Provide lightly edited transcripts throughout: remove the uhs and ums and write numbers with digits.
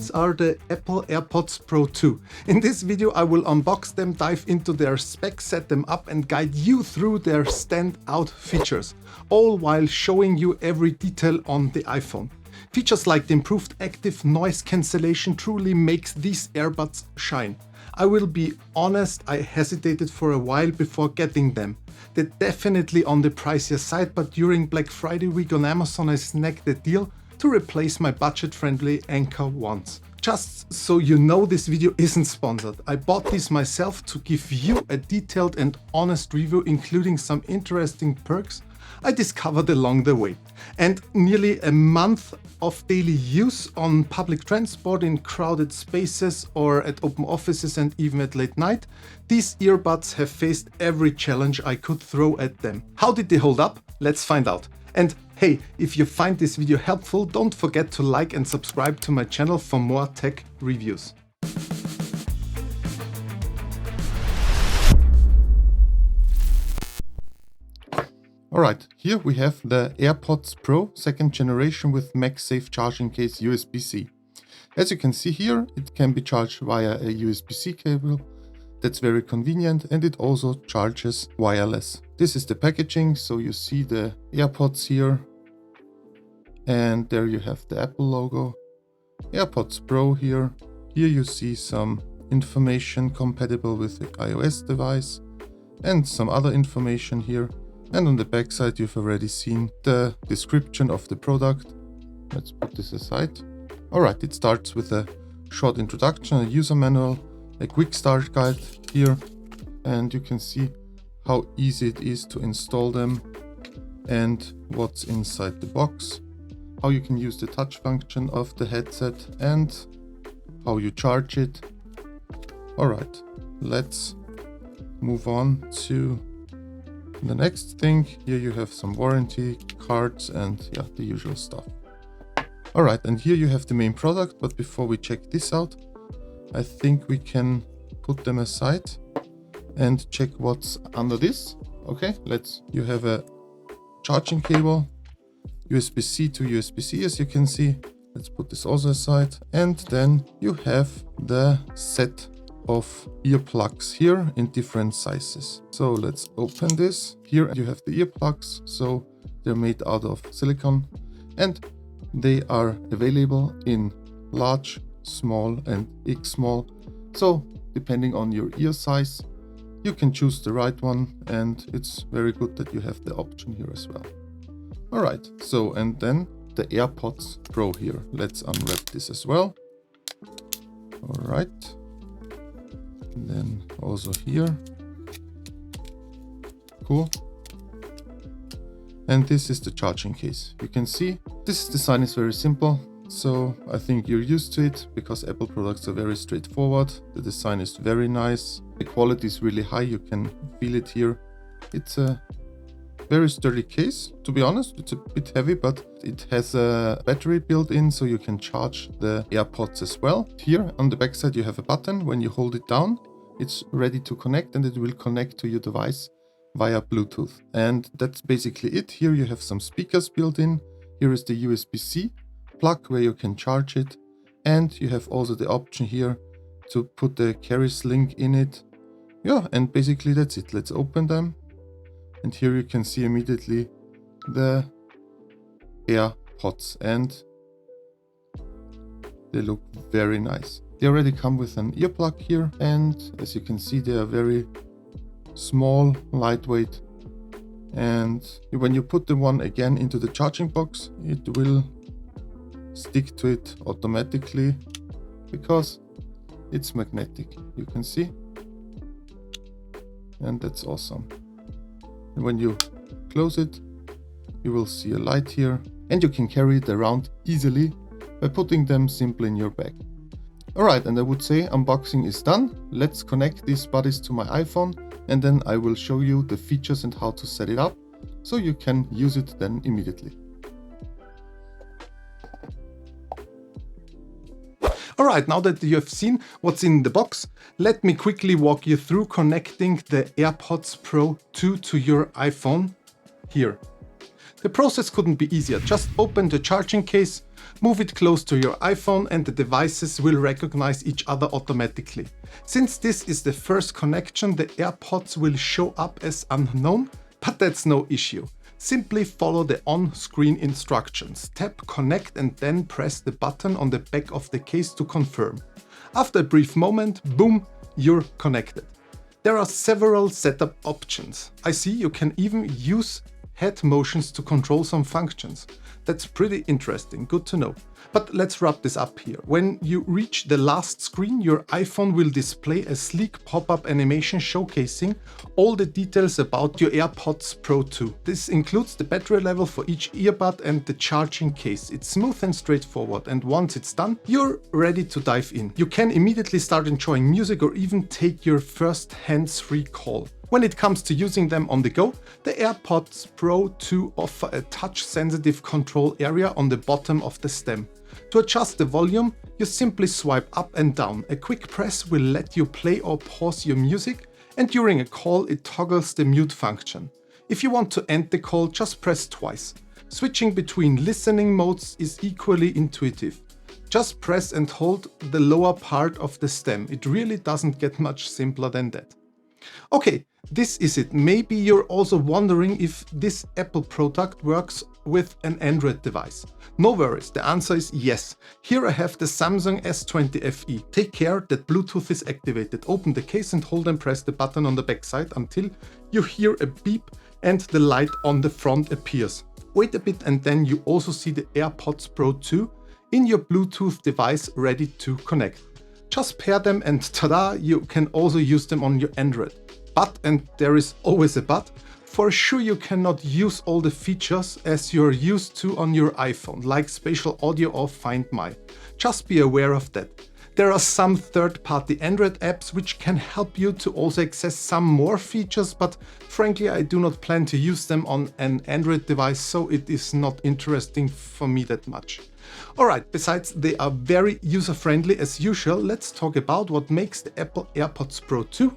these are the Apple AirPods Pro 2. In this video I will unbox them, dive into their specs, set them up and guide you through their standout features, all while showing you every detail on the iPhone. Features like the improved active noise cancellation truly makes these earbuds shine. I will be honest, I hesitated for a while before getting them. They're definitely on the pricier side, but during Black Friday week on Amazon I snagged a deal to replace my budget-friendly Anker ones. Just so you know, this video isn't sponsored. I bought these myself to give you a detailed and honest review, including some interesting perks I discovered along the way. And nearly a month of daily use on public transport, in crowded spaces or at open offices and even at late night, these earbuds have faced every challenge I could throw at them. How did they hold up? Let's find out. And hey, if you find this video helpful, don't forget to like and subscribe to my channel for more tech reviews. Alright, here we have the AirPods Pro 2nd generation with MagSafe charging case USB-C. As you can see here, it can be charged via a USB-C cable. That's very convenient, and it also charges wireless. This is the packaging, so you see the AirPods here, and there you have the Apple logo. AirPods Pro here. Here you see some information compatible with the iOS device and some other information here. And on the back side you've already seen the description of the product. Let's put this aside. Alright, it starts with a short introduction, a user manual, a quick start guide here, and you can see how easy it is to install them and what's inside the box, how you can use the touch function of the headset and how you charge it. Alright, let's move on to the next thing. Here you have some warranty cards and yeah, the usual stuff. Alright, and here you have the main product, but before we check this out, I think we can put them aside and check what's under this. Okay, you have a charging cable, USB-C to USB-C as you can see. Let's put this also aside. And then you have the set of earplugs here in different sizes. So let's open this. Here you have the earplugs, so they're made out of silicone and they are available in large, small and X small. So depending on your ear size, you can choose the right one, and it's very good that you have the option here as well. Alright, so and then the AirPods Pro here. Let's unwrap this as well. Alright. And then also here. Cool. And this is the charging case. You can see this design is very simple, so I think you're used to it because Apple products are very straightforward. The design is very nice. The quality is really high. You can feel it here. It's a very sturdy case, to be honest. It's a bit heavy, but it has a battery built in, so you can charge the AirPods as well. Here on the back side you have a button. When you hold it down, it's ready to connect, and it will connect to your device via Bluetooth. And that's basically it. Here you have some speakers built in. Here is the USB-C plug where you can charge it. And you have also the option here to put the carry link in it. Yeah, and basically that's it. Let's open them. And here you can see immediately the AirPods, and they look very nice. They already come with an earplug here, and as you can see they are very small, lightweight, and when you put the one again into the charging box, it will stick to it automatically because it's magnetic, you can see, and that's awesome. And when you close it, you will see a light here, and you can carry it around easily by putting them simply in your bag. Alright, and I would say unboxing is done. Let's connect these buddies to my iPhone, and then I will show you the features and how to set it up so you can use it then immediately. Alright, now that you have seen what's in the box, let me quickly walk you through connecting the AirPods Pro 2 to your iPhone here. The process couldn't be easier. Just open the charging case, move it close to your iPhone, and the devices will recognize each other automatically. Since this is the first connection, the AirPods will show up as unknown, but that's no issue. Simply follow the on-screen instructions. Tap connect and then press the button on the back of the case to confirm. After a brief moment, boom, you're connected. There are several setup options. I see you can even use head motions to control some functions. That's pretty interesting, good to know. But let's wrap this up here. When you reach the last screen, your iPhone will display a sleek pop-up animation showcasing all the details about your AirPods Pro 2. This includes the battery level for each earbud and the charging case. It's smooth and straightforward, and once it's done, you're ready to dive in. You can immediately start enjoying music or even take your first hands-free call. When it comes to using them on the go, the AirPods Pro 2 offer a touch-sensitive control area on the bottom of the stem. To adjust the volume, you simply swipe up and down. A quick press will let you play or pause your music, and during a call it toggles the mute function. If you want to end the call, just press twice. Switching between listening modes is equally intuitive. Just press and hold the lower part of the stem. It really doesn't get much simpler than that. Okay, this is it. Maybe you're also wondering if this Apple product works with an Android device. No worries, the answer is yes. Here I have the Samsung S20 FE. Take care that Bluetooth is activated. Open the case and hold and press the button on the backside until you hear a beep and the light on the front appears. Wait a bit and then you also see the AirPods Pro 2 in your Bluetooth device ready to connect. Just pair them and tada, you can also use them on your Android. But, and there is always a but, for sure you cannot use all the features as you're used to on your iPhone, like spatial audio or Find My. Just be aware of that. There are some third-party Android apps which can help you to also access some more features, but frankly I do not plan to use them on an Android device, so it is not interesting for me that much. Alright, besides they are very user-friendly as usual, let's talk about what makes the Apple AirPods Pro 2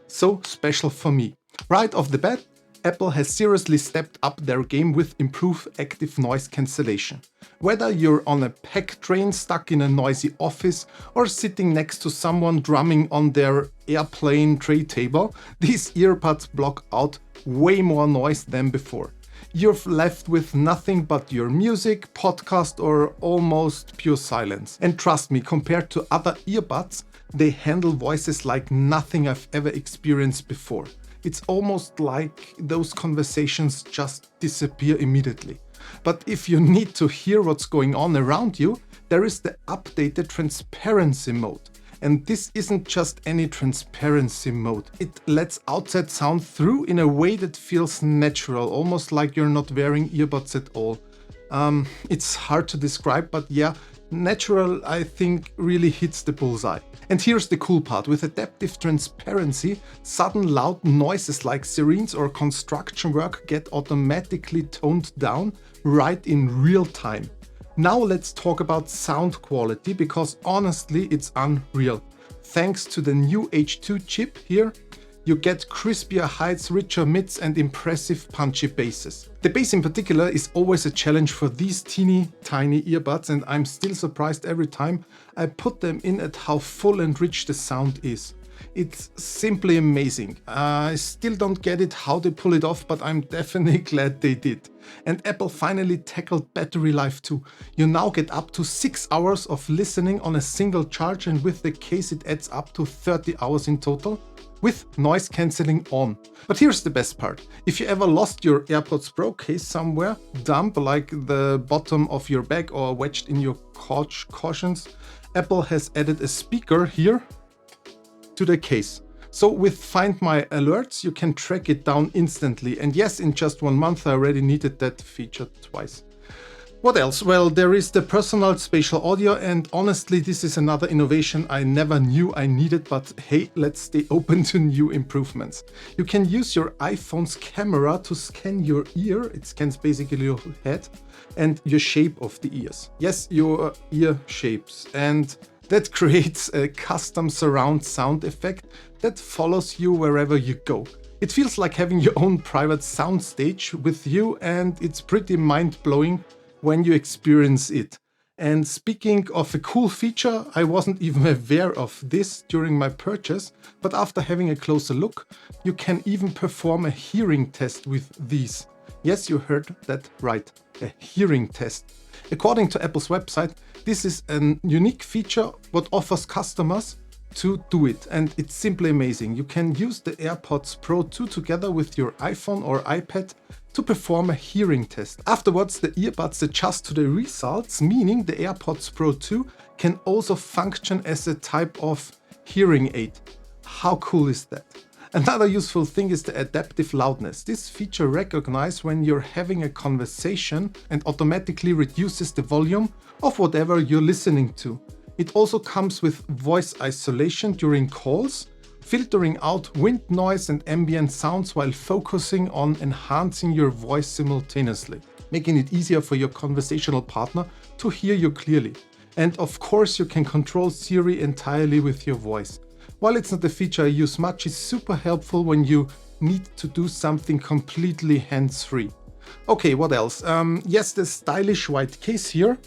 so special for me. Right off the bat, Apple has seriously stepped up their game with improved active noise cancellation. Whether you're on a packed train stuck in a noisy office or sitting next to someone drumming on their airplane tray table, these earbuds block out way more noise than before. You're left with nothing but your music, podcast, or almost pure silence. And trust me, compared to other earbuds, they handle voices like nothing I've ever experienced before. It's almost like those conversations just disappear immediately. But if you need to hear what's going on around you, there is the updated transparency mode. And this isn't just any transparency mode. It lets outside sound through in a way that feels natural, almost like you're not wearing earbuds at all. It's hard to describe, but yeah, natural I think really hits the bullseye. And here's the cool part. With adaptive transparency, sudden loud noises like sirens or construction work get automatically toned down right in real time. Now let's talk about sound quality, because honestly it's unreal. Thanks to the new H2 chip here, you get crispier highs, richer mids and impressive punchy basses. The bass in particular is always a challenge for these teeny tiny earbuds, and I'm still surprised every time I put them in at how full and rich the sound is. It's simply amazing. I still don't get it how they pull it off, but I'm definitely glad they did. And Apple finally tackled battery life too. You now get up to 6 hours of listening on a single charge, and with the case it adds up to 30 hours in total, with noise cancelling on. But here's the best part. If you ever lost your AirPods Pro case somewhere, dump like the bottom of your bag or wedged in your couch cushions, Apple has added a speaker here to the case. So with Find My alerts, you can track it down instantly. And yes, in just 1 month, I already needed that feature twice. What else? Well, there is the Personalized Spatial audio, and honestly, this is another innovation I never knew I needed, but hey, let's stay open to new improvements. You can use your iPhone's camera to scan your ear. It scans basically your head and your shape of the ears. Yes, your ear shapes. And that creates a custom surround sound effect that follows you wherever you go. It feels like having your own private soundstage with you, and it's pretty mind-blowing when you experience it. And speaking of a cool feature, I wasn't even aware of this during my purchase, but after having a closer look, you can even perform a hearing test with these. Yes, you heard that right, a hearing test. According to Apple's website, this is a unique feature what offers customers to do it, and it's simply amazing. You can use the AirPods Pro 2 together with your iPhone or iPad to perform a hearing test. Afterwards, the earbuds adjust to the results, meaning the AirPods Pro 2 can also function as a type of hearing aid. How cool is that? Another useful thing is the adaptive loudness. This feature recognizes when you're having a conversation and automatically reduces the volume of whatever you're listening to. It also comes with voice isolation during calls, filtering out wind noise and ambient sounds while focusing on enhancing your voice simultaneously, making it easier for your conversational partner to hear you clearly. And of course, you can control Siri entirely with your voice. While it's not a feature I use much, it's super helpful when you need to do something completely hands-free. Okay, what else? Yes, the stylish white case here.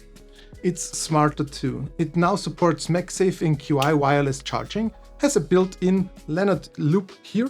It's smarter too. It now supports MagSafe and QI wireless charging, has a built-in Lanyard loop here,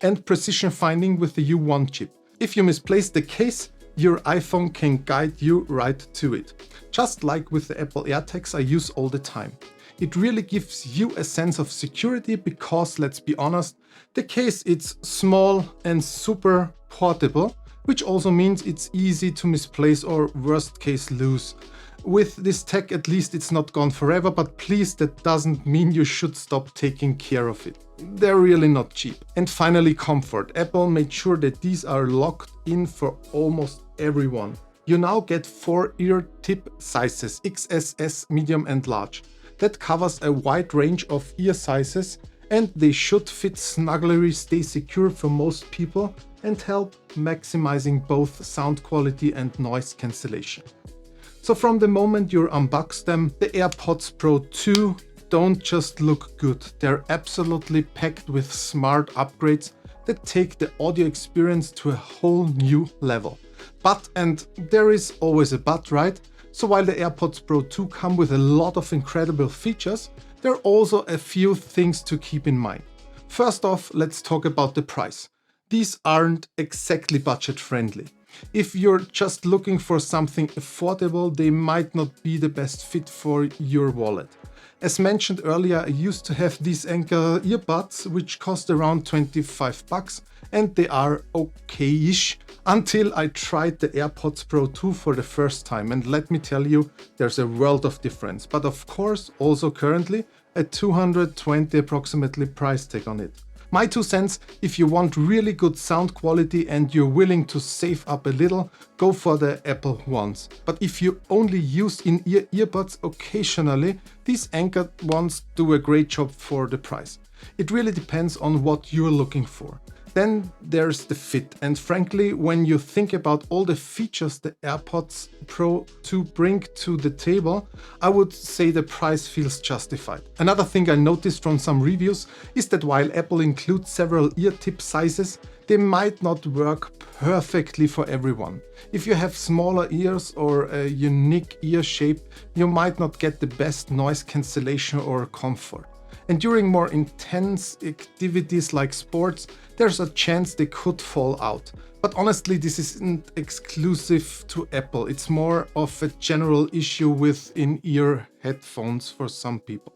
and precision finding with the U1 chip. If you misplace the case, your iPhone can guide you right to it. Just like with the Apple AirTags I use all the time. It really gives you a sense of security because, let's be honest, the case it's small and super portable, which also means it's easy to misplace or worst case lose. With this tech, at least it's not gone forever, but please, that doesn't mean you should stop taking care of it. They're really not cheap. And finally, comfort. Apple made sure that these are locked in for almost everyone. You now get 4 ear tip sizes, XS, medium and large. That covers a wide range of ear sizes, and they should fit snugly, stay secure for most people, and help maximizing both sound quality and noise cancellation. So from the moment you unbox them, the AirPods Pro 2 don't just look good. They're absolutely packed with smart upgrades that take the audio experience to a whole new level. But, and there is always a but, right? So while the AirPods Pro 2 come with a lot of incredible features, there are also a few things to keep in mind. First off, let's talk about the price. These aren't exactly budget friendly. If you're just looking for something affordable, they might not be the best fit for your wallet. As mentioned earlier, I used to have these Anker earbuds, which cost around $25, and they are okay-ish until I tried the AirPods Pro 2 for the first time. And let me tell you, there's a world of difference. But of course, also currently a $220 approximately price tag on it. My 2 cents, if you want really good sound quality and you're willing to save up a little, go for the Apple ones. But if you only use in-ear earbuds occasionally, these Anker ones do a great job for the price. It really depends on what you're looking for. Then there's the fit, and frankly, when you think about all the features the AirPods Pro 2 bring to the table, I would say the price feels justified. Another thing I noticed from some reviews is that while Apple includes several ear tip sizes, they might not work perfectly for everyone. If you have smaller ears or a unique ear shape, you might not get the best noise cancellation or comfort. And during more intense activities like sports, there's a chance they could fall out. But honestly, this isn't exclusive to Apple. It's more of a general issue with in-ear headphones for some people.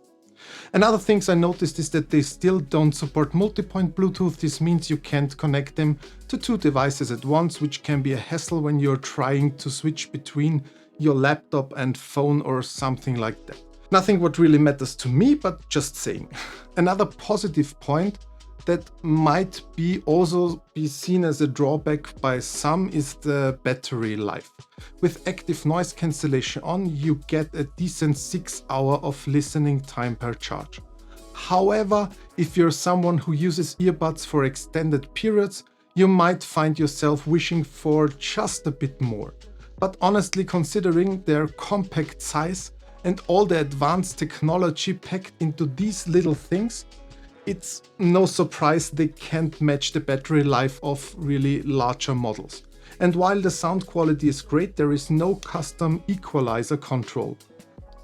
Another thing I noticed is that they still don't support multi-point Bluetooth. This means you can't connect them to 2 devices at once, which can be a hassle when you're trying to switch between your laptop and phone or something like that. Nothing what really matters to me, but just saying. Another positive point that might be also be seen as a drawback by some is the battery life. With active noise cancellation on, you get a decent 6 hours of listening time per charge. However, if you're someone who uses earbuds for extended periods, you might find yourself wishing for just a bit more. But honestly, considering their compact size and all the advanced technology packed into these little things, it's no surprise they can't match the battery life of really larger models. And while the sound quality is great, there is no custom equalizer control.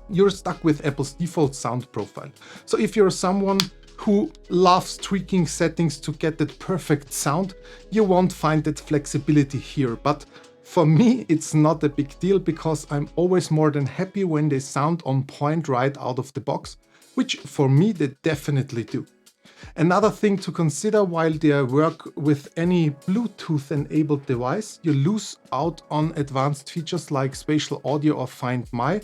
You're stuck with Apple's default sound profile. So if you're someone who loves tweaking settings to get that perfect sound, you won't find that flexibility here. But for me, it's not a big deal because I'm always more than happy when they sound on point right out of the box, which for me they definitely do. Another thing to consider while they work with any Bluetooth-enabled device, you lose out on advanced features like spatial audio or Find My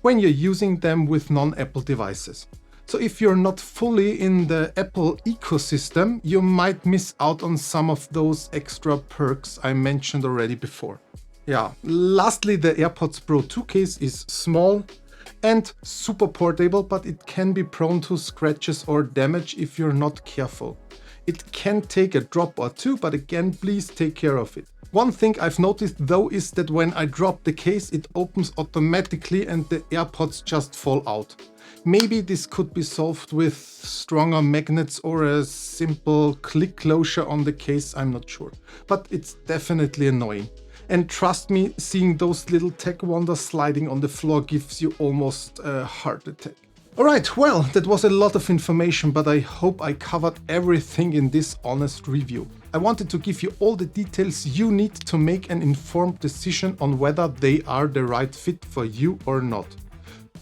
when you're using them with non-Apple devices. So if you're not fully in the Apple ecosystem, you might miss out on some of those extra perks I mentioned already before. Yeah, lastly, the AirPods Pro 2 case is small and super portable, but it can be prone to scratches or damage if you're not careful. It can take a drop or two, but again, please take care of it. One thing I've noticed though is that when I drop the case, it opens automatically and the AirPods just fall out. Maybe this could be solved with stronger magnets or a simple click closure on the case, I'm not sure. But it's definitely annoying. And trust me, seeing those little tech wonders sliding on the floor gives you almost a heart attack. Alright, well, that was a lot of information, but I hope I covered everything in this honest review. I wanted to give you all the details you need to make an informed decision on whether they are the right fit for you or not.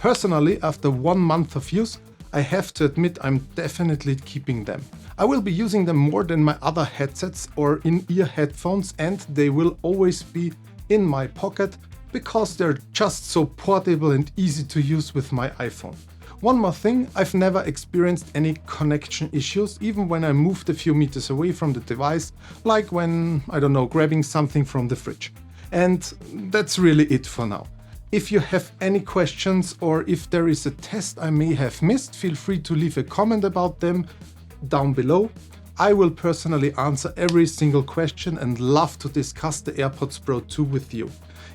Personally, after 1 month of use, I have to admit I'm definitely keeping them. I will be using them more than my other headsets or in-ear headphones, and they will always be in my pocket because they're just so portable and easy to use with my iPhone. One more thing, I've never experienced any connection issues, even when I moved a few meters away from the device, like when, I don't know, grabbing something from the fridge. And that's really it for now. If you have any questions or if there is a test I may have missed, feel free to leave a comment about them down below. I will personally answer every single question and love to discuss the AirPods Pro 2 with you.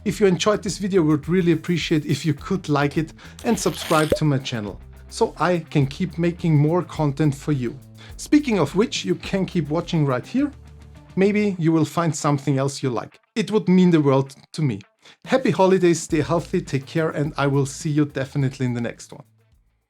If you enjoyed this video, I would really appreciate if you could like it and subscribe to my channel, so I can keep making more content for you. Speaking of which, you can keep watching right here. Maybe you will find something else you like. It would mean the world to me. Happy holidays, stay healthy, take care, and I will see you definitely in the next one.